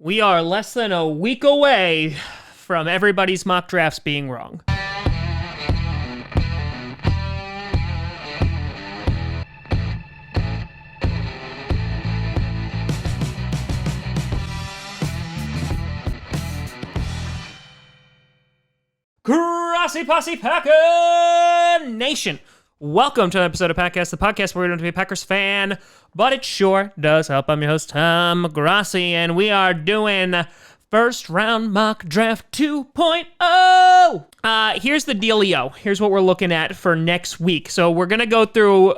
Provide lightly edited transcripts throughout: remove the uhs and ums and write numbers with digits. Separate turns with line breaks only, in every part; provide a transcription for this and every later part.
We are less than a week away from everybody's mock drafts being wrong. Grossi Posse Packer Nation. Welcome to an episode of Packast, the podcast where we don't have to be a Packers fan, but it sure does help. I'm your host, Tom Grossi, and we are doing first round mock draft 2.0. Here's the dealio. Here's what we're looking at for next week. So we're going to go through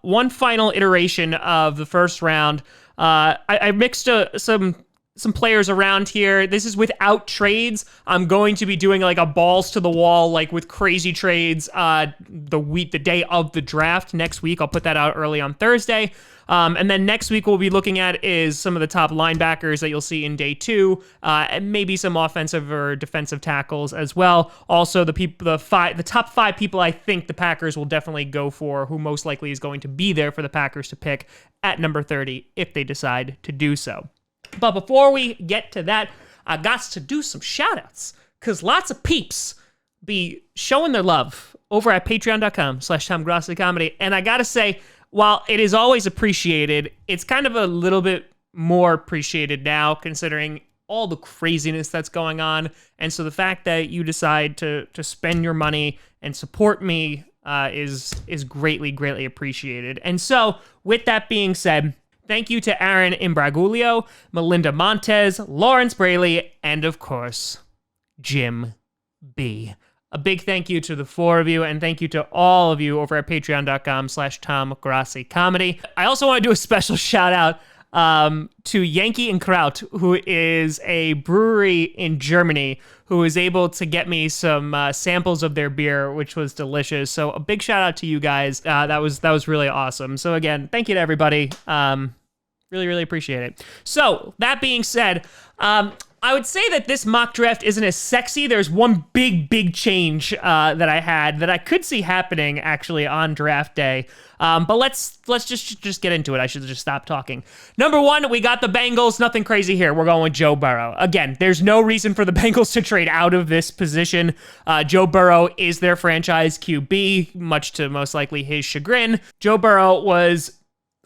one final iteration of the first round. I mixed some players around here. This is without trades. I'm going to be doing like a balls to the wall, like with crazy trades, the day of the draft next week. I'll put that out early on Thursday. And then next week we'll be looking at is some of the top linebackers that you'll see in day 2, and maybe some offensive or defensive tackles as well. Also the top 5 people I think the Packers will definitely go for, who most likely is going to be there for the Packers to pick at number 30 if they decide to do so. But before we get to that, I got to do some shout-outs, because lots of peeps be showing their love over at patreon.com/TomGrossiComedy. And I got to say, while it is always appreciated, it's kind of a little bit more appreciated now, considering all the craziness that's going on. And so the fact that you decide to spend your money and support me is greatly, greatly appreciated. And so, with that being said, thank you to Aaron Imbragulio, Melinda Montez, Lawrence Braley, and of course, Jim B. A big thank you to the 4 of you, and thank you to all of you over at patreon.com/TomGrossiComedy. I also want to do a special shout out to Yankee and Kraut, who is a brewery in Germany, who was able to get me some samples of their beer, which was delicious. So a big shout out to you guys. That was really awesome. So again, thank you to everybody. Really, really appreciate it. So that being said, I would say that this mock draft isn't as sexy. There's one big change that I had that I could see happening actually on draft day. But let's just get into it. I should just stop talking. Number 1, we got the Bengals. Nothing crazy here. We're going with Joe Burrow. Again, there's no reason for the Bengals to trade out of this position. Joe Burrow is their franchise QB, much to most likely his chagrin. Joe Burrow was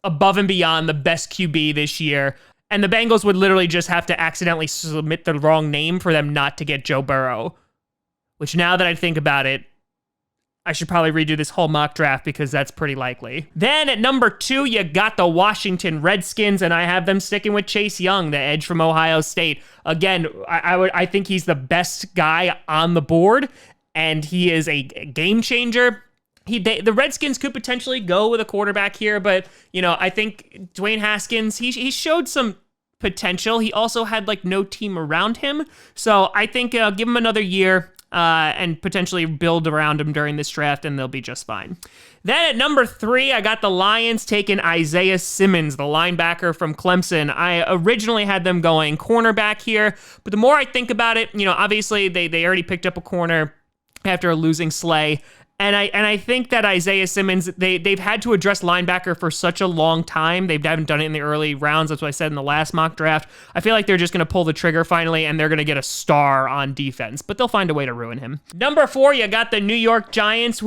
above and beyond the best QB this year. And the Bengals would literally just have to accidentally submit the wrong name for them not to get Joe Burrow. Which, now that I think about it, I should probably redo this whole mock draft, because that's pretty likely. Then at number 2, you got the Washington Redskins, and I have them sticking with Chase Young, the edge from Ohio State. Again, I think he's the best guy on the board, and he is a game changer. The Redskins could potentially go with a quarterback here, but, I think Dwayne Haskins, he showed some potential. He also had, no team around him. So I think give him another year and potentially build around him during this draft, and they'll be just fine. Then at number 3, I got the Lions taking Isaiah Simmons, the linebacker from Clemson. I originally had them going cornerback here, but the more I think about it, obviously they already picked up a corner after losing Slay. And I think that Isaiah Simmons, they've had to address linebacker for such a long time. They haven't done it in the early rounds. That's what I said in the last mock draft. I feel like they're just going to pull the trigger finally, and they're going to get a star on defense. But they'll find a way to ruin him. Number 4, you got the New York Giants,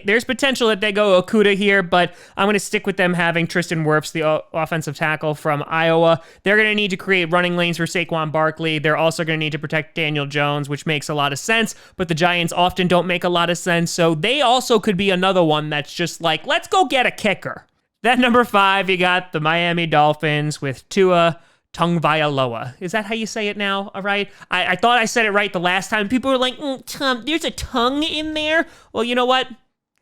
there's potential that they go Okudah here, but I'm going to stick with them having Tristan Wirfs, the offensive tackle from Iowa. They're going to need to create running lanes for Saquon Barkley. They're also going to need to protect Daniel Jones, which makes a lot of sense. But the Giants often don't make a lot of sense, so they also could be another one that's just like, let's go get a kicker. Then number 5, you got the Miami Dolphins with Tua Tagovailoa. Is that how you say it now? All right. I thought I said it right the last time. People were like, Tom, there's a tongue in there. Well, you know what?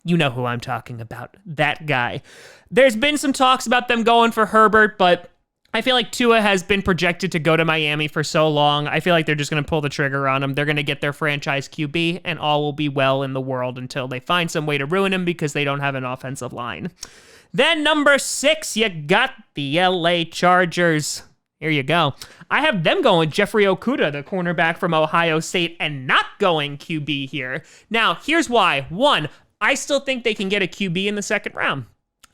You know who I'm talking about. That guy. There's been some talks about them going for Herbert, but I feel like Tua has been projected to go to Miami for so long. I feel like they're just going to pull the trigger on him. They're going to get their franchise QB, and all will be well in the world until they find some way to ruin him because they don't have an offensive line. Then number 6, you got the LA Chargers. Here you go. I have them going Jeffrey Okudah, the cornerback from Ohio State, and not going QB here. Now, here's why. 1, I still think they can get a QB in the second round.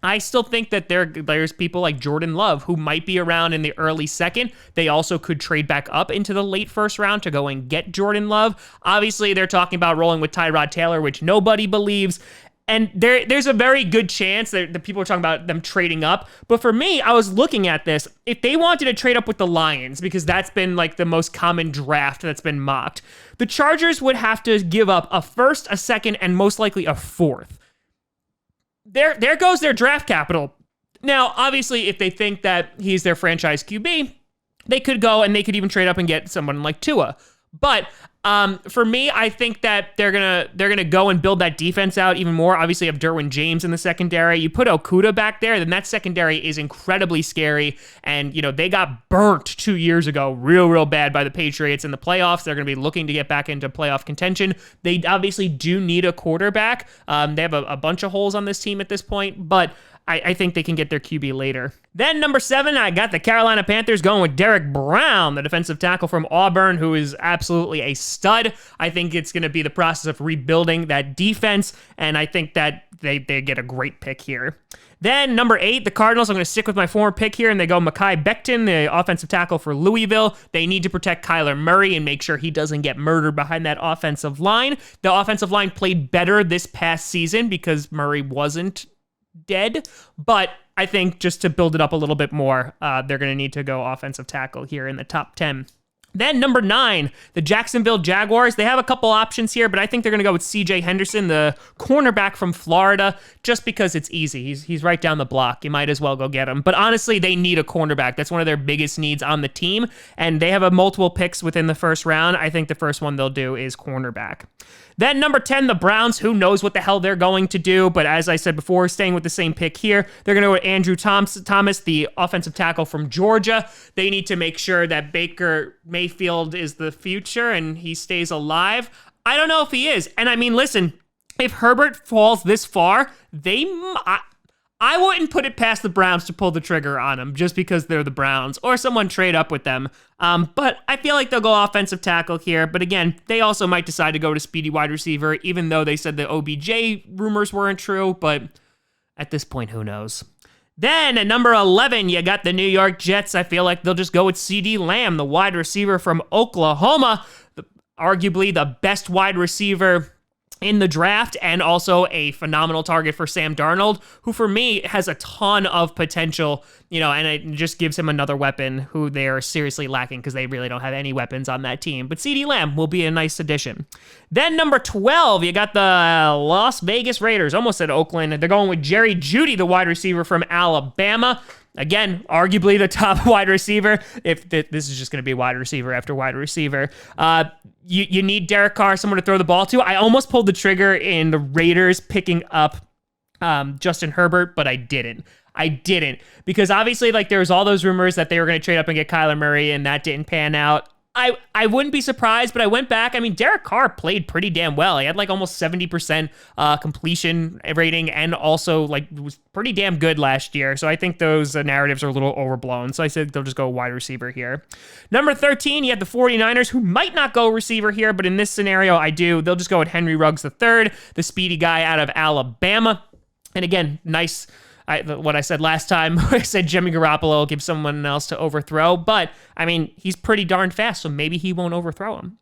I still think that there's people like Jordan Love who might be around in the early second. They also could trade back up into the late first round to go and get Jordan Love. Obviously, they're talking about rolling with Tyrod Taylor, which nobody believes. And there's a very good chance that the people are talking about them trading up. But for me, I was looking at this. If they wanted to trade up with the Lions, because that's been like the most common draft that's been mocked, the Chargers would have to give up a first, a second, and most likely a fourth. There goes their draft capital. Now, obviously, if they think that he's their franchise QB, they could go and they could even trade up and get someone like Tua. But for me, I think that they're gonna go and build that defense out even more. Obviously, you have Derwin James in the secondary. You put Okudah back there, then that secondary is incredibly scary. And they got burnt 2 years ago, real bad by the Patriots in the playoffs. They're gonna be looking to get back into playoff contention. They obviously do need a quarterback. They have a bunch of holes on this team at this point, but I think they can get their QB later. Then number 7, I got the Carolina Panthers going with Derek Brown, the defensive tackle from Auburn, who is absolutely a stud. I think it's going to be the process of rebuilding that defense, and I think that they get a great pick here. Then number 8, the Cardinals. I'm going to stick with my former pick here, and they go Mekhi Becton, the offensive tackle for Louisville. They need to protect Kyler Murray and make sure he doesn't get murdered behind that offensive line. The offensive line played better this past season because Murray wasn't dead, but I think just to build it up a little bit more, they're going to need to go offensive tackle here in the top 10. Then number 9, the Jacksonville Jaguars. They have a couple options here, but I think they're going to go with C.J. Henderson, the cornerback from Florida, just because it's easy. He's right down the block. You might as well go get him. But honestly, they need a cornerback. That's one of their biggest needs on the team, and they have multiple picks within the first round. I think the first one they'll do is cornerback. Then number 10, the Browns. Who knows what the hell they're going to do, but as I said before, staying with the same pick here, they're going to go with Andrew Thomas, the offensive tackle from Georgia. They need to make sure that Baker Mayfield is the future and he stays alive. I don't know if he is. And I mean, listen, if Herbert falls this far, I wouldn't put it past the Browns to pull the trigger on him just because they're the Browns or someone trade up with them. But I feel like they'll go offensive tackle here. But again, they also might decide to go to speedy wide receiver, even though they said the OBJ rumors weren't true. But at this point, who knows? Then at number 11, you got the New York Jets. I feel like they'll just go with CeeDee Lamb, the wide receiver from Oklahoma, arguably the best wide receiver in the draft, and also a phenomenal target for Sam Darnold, who for me has a ton of potential, and it just gives him another weapon who they are seriously lacking because they really don't have any weapons on that team. But CeeDee Lamb will be a nice addition. Then number 12, you got the Las Vegas Raiders. Almost said Oakland. They're going with Jerry Jeudy, the wide receiver from Alabama. Again, arguably the top wide receiver. If this is just going to be wide receiver after wide receiver. You need Derek Carr, someone to throw the ball to. I almost pulled the trigger in the Raiders picking up Justin Herbert, but I didn't. Because obviously, there was all those rumors that they were going to trade up and get Kyler Murray, and that didn't pan out. I wouldn't be surprised, but I went back. I mean, Derek Carr played pretty damn well. He had almost 70% completion rating, and also was pretty damn good last year. So I think those narratives are a little overblown. So I said they'll just go wide receiver here. Number 13, you have the 49ers, who might not go receiver here, but in this scenario, I do. They'll just go with Henry Ruggs III, the speedy guy out of Alabama. And again, nice. What I said last time, I said Jimmy Garoppolo will give someone else to overthrow, but I mean, he's pretty darn fast, so maybe he won't overthrow him.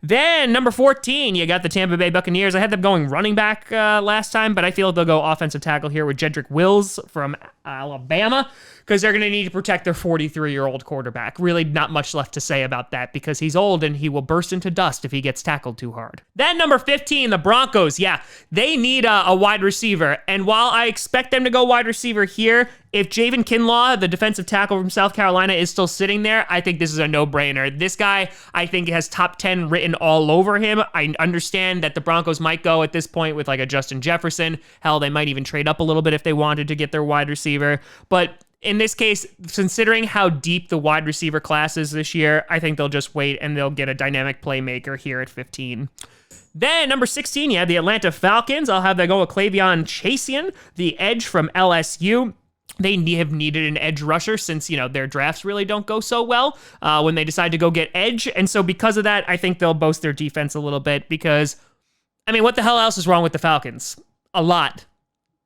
Then number 14, you got the Tampa Bay Buccaneers. I had them going running back last time, but I feel they'll go offensive tackle here with Jedrick Wills from Alabama, because they're going to need to protect their 43-year-old quarterback. Really not much left to say about that, because he's old and he will burst into dust if he gets tackled too hard. Then number 15, the Broncos. Yeah, they need a wide receiver, and while I expect them to go wide receiver here, if Javon Kinlaw, the defensive tackle from South Carolina, is still sitting there, I think this is a no-brainer. This guy, I think, has top 10 written all over him. I understand that the Broncos might go at this point with a Justin Jefferson. Hell, they might even trade up a little bit if they wanted to get their wide receiver. But in this case, considering how deep the wide receiver class is this year, I think they'll just wait and they'll get a dynamic playmaker here at 15. Then, number 16, you have the Atlanta Falcons. I'll have them go with Clavion Chasian, the edge from LSU. They have needed an edge rusher since, their drafts really don't go so well when they decide to go get edge. And so because of that, I think they'll boast their defense a little bit because, I mean, what the hell else is wrong with the Falcons? A lot.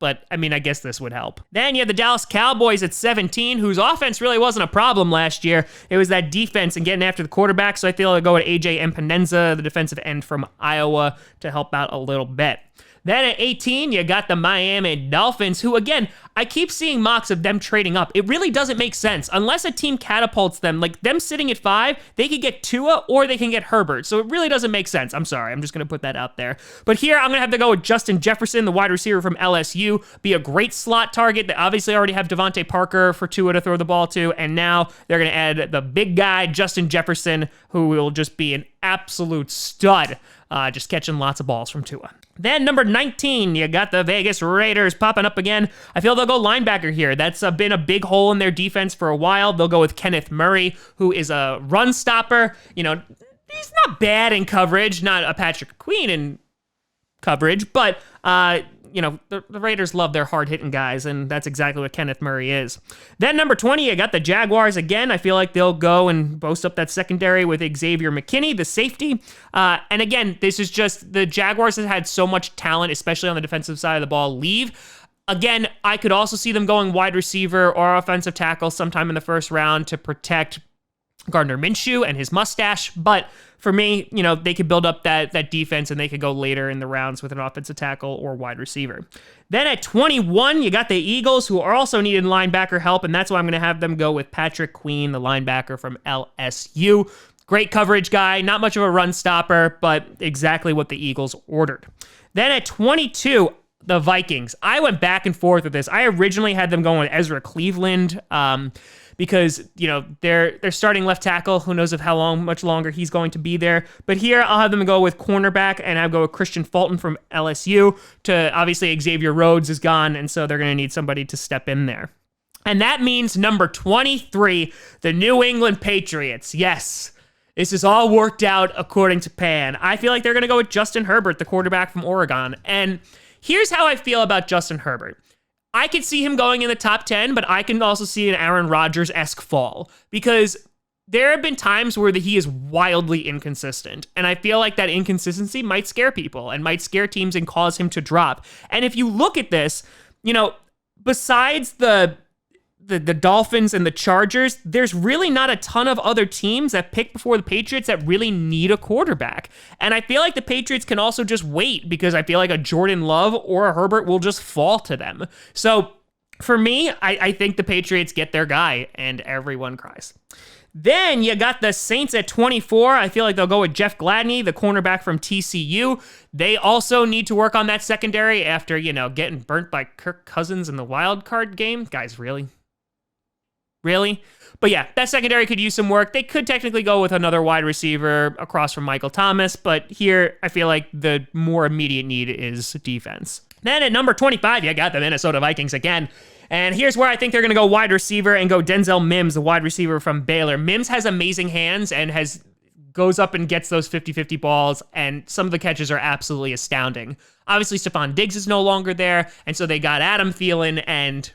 but I mean, I guess this would help. Then you have the Dallas Cowboys at 17, whose offense really wasn't a problem last year. It was that defense and getting after the quarterback, so I feel I'll go with AJ Epinesa, the defensive end from Iowa, to help out a little bit. Then at 18, you got the Miami Dolphins, who, again, I keep seeing mocks of them trading up. It really doesn't make sense. Unless a team catapults them, like them sitting at 5, they could get Tua or they can get Herbert. So it really doesn't make sense. I'm sorry. I'm just going to put that out there. But here, I'm going to have to go with Justin Jefferson, the wide receiver from LSU. Be a great slot target. They obviously already have Devontae Parker for Tua to throw the ball to. And now they're going to add the big guy, Justin Jefferson, who will just be an absolute stud, just catching lots of balls from Tua. Then number 19, you got the Vegas Raiders popping up again. I feel they'll go linebacker here. That's been a big hole in their defense for a while. They'll go with Kenneth Murray, who is a run stopper. You know, he's not bad in coverage, not a Patrick Queen in coverage, but you know, the Raiders love their hard-hitting guys, and that's exactly what Kenneth Murray is. Then number 20, I got the Jaguars again. I feel like they'll go and boast up that secondary with Xavier McKinney, the safety. And again, this is just the Jaguars have had so much talent, especially on the defensive side of the ball, leave. Again, I could also see them going wide receiver or offensive tackle sometime in the first round to protect Gardner Minshew and his mustache, but for me, you know, they could build up that defense and they could go later in the rounds with an offensive tackle or wide receiver. Then at 21, you got the Eagles, who are also needing linebacker help, and that's why I'm going to have them go with Patrick Queen, the linebacker from LSU. Great coverage guy, not much of a run stopper, but exactly what the Eagles ordered. Then at 22, the Vikings. I went back and forth with this. I originally had them going with Ezra Cleveland, because, you know, they're starting left tackle. Who knows much longer he's going to be there. But here I'll have them go with cornerback, and I'll go with Christian Fulton from LSU. To obviously Xavier Rhodes is gone, and so they're going to need somebody to step in there. And that means number 23, the New England Patriots. Yes, this is all worked out according to Pan. I feel like they're going to go with Justin Herbert, the quarterback from Oregon. And here's how I feel about Justin Herbert. I could see him going in the top 10, but I can also see an Aaron Rodgers-esque fall because there have been times where he is wildly inconsistent, and I feel like that inconsistency might scare people and might scare teams and cause him to drop. And if you look at this, you know, besides the Dolphins and the Chargers, there's really not a ton of other teams that pick before the Patriots that really need a quarterback. And I feel like the Patriots can also just wait because I feel like a Jordan Love or a Herbert will just fall to them. So for me, I think the Patriots get their guy and everyone cries. Then you got the Saints at 24. I feel like they'll go with Jeff Gladney, the cornerback from TCU. They also need to work on that secondary after, you know, getting burnt by Kirk Cousins in the wild card game. Guys, really? Really? But yeah, that secondary could use some work. They could technically go with another wide receiver across from Michael Thomas, but here I feel like the more immediate need is defense. Then at number 25, you got the Minnesota Vikings again. And here's where I think they're going to go wide receiver and go Denzel Mims, the wide receiver from Baylor. Mims has amazing hands and goes up and gets those 50-50 balls, and some of the catches are absolutely astounding. Obviously, Stephon Diggs is no longer there, and so they got Adam Thielen, and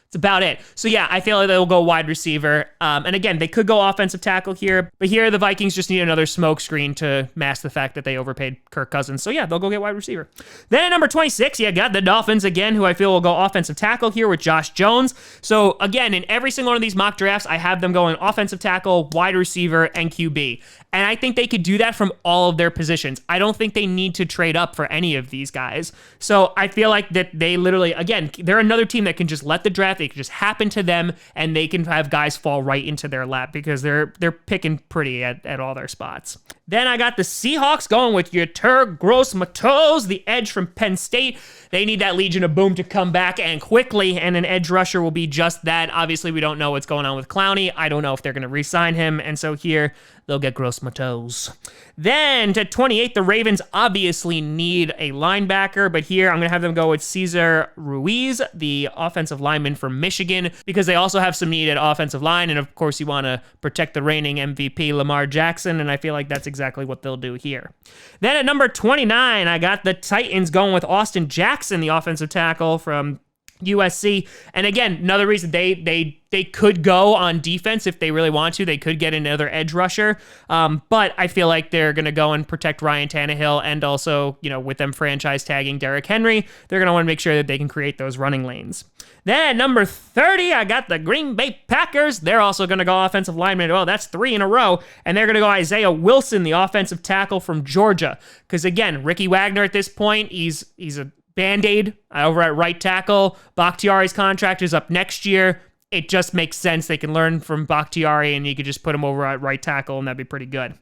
it's about it. So yeah, I feel like they'll go wide receiver. And again, they could go offensive tackle here, but here the Vikings just need another smoke screen to mask the fact that they overpaid Kirk Cousins. So yeah, they'll go get wide receiver. Then at number 26, you got the Dolphins again, who I feel will go offensive tackle here with Josh Jones. So again, in every single one of these mock drafts, I have them going offensive tackle, wide receiver, and QB. And I think they could do that from all of their positions. I don't think they need to trade up for any of these guys. So I feel like that they literally, again, they're another team that can just let the draft, they can just happen to them, and they can have guys fall right into their lap because they're picking pretty at all their spots. Then I got the Seahawks going with Yetur Gross-Matos, the edge from Penn State. They need that Legion of Boom to come back and quickly, and an edge rusher will be just that. Obviously, we don't know what's going on with Clowney. I don't know if they're going to re-sign him, and so here they'll get Gross-Matos. Then to 28, the Ravens obviously need a linebacker, but here I'm going to have them go with Cesar Ruiz, the offensive lineman from Michigan, because they also have some need at offensive line, and of course you want to protect the reigning MVP Lamar Jackson, and I feel like that's exactly what they'll do here. Then at number 29, I got the Titans going with Austin Jackson, the offensive tackle from USC. And again, another reason they could go on defense if they really want to. They could get another edge rusher. But I feel like they're going to go and protect Ryan Tannehill, and also, with them franchise tagging Derrick Henry, they're going to want to make sure that they can create those running lanes. Then at number 30, I got the Green Bay Packers. They're also going to go offensive lineman. Oh, that's 3 in a row. And they're going to go Isaiah Wilson, the offensive tackle from Georgia. Because again, Ricky Wagner at this point, he's a Band-Aid over at right tackle. Bakhtiari's contract is up next year. It just makes sense. They can learn from Bakhtiari, and you could just put him over at right tackle, and that'd be pretty good.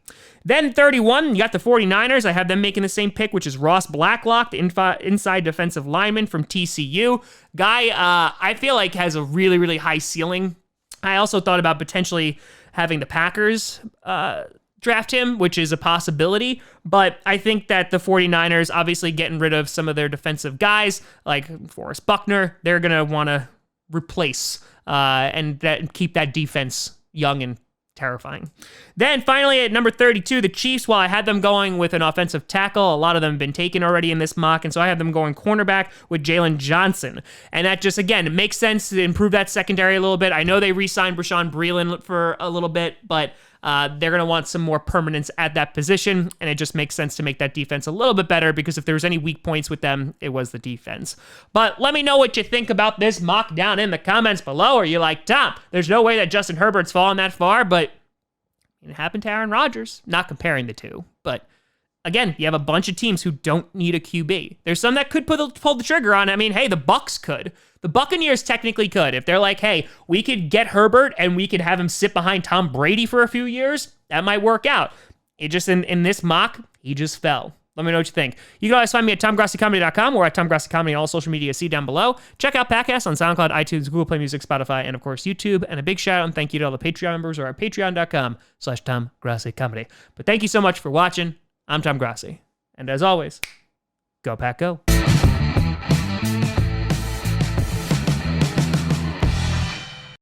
Then 31, you got the 49ers. I have them making the same pick, which is Ross Blacklock, the inside defensive lineman from TCU. Guy, I feel like has a really, really high ceiling. I also thought about potentially having the Packers draft him, which is a possibility, but I think that the 49ers, obviously getting rid of some of their defensive guys, like Forrest Buckner, they're going to want to replace and keep that defense young and terrifying. Then finally at number 32, the Chiefs, while I had them going with an offensive tackle, a lot of them have been taken already in this mock, and so I have them going cornerback with Jalen Johnson. And that just, again, it makes sense to improve that secondary a little bit. I know they re-signed Brashawn Breeland for a little bit, but they're going to want some more permanence at that position, and it just makes sense to make that defense a little bit better, because if there was any weak points with them, it was the defense. But let me know what you think about this mock down in the comments below. Are you like, Tom, there's no way that Justin Herbert's fallen that far, but it happened to Aaron Rodgers. Not comparing the two, but again, you have a bunch of teams who don't need a QB. There's some that could pull the trigger on. I mean, hey, the Bucs could. The Buccaneers technically could. If they're like, hey, we could get Herbert and we could have him sit behind Tom Brady for a few years, that might work out. It just, in this mock, he just fell. Let me know what you think. You can always find me at TomGrossiComedy.com or at TomGrossiComedy, all social media, see down below. Check out Packast on SoundCloud, iTunes, Google Play Music, Spotify, and of course, YouTube. And a big shout out and thank you to all the Patreon members or at patreon.com/TomGrossiComedy. But thank you so much for watching. I'm Tom Grossi. And as always, go Pack Go.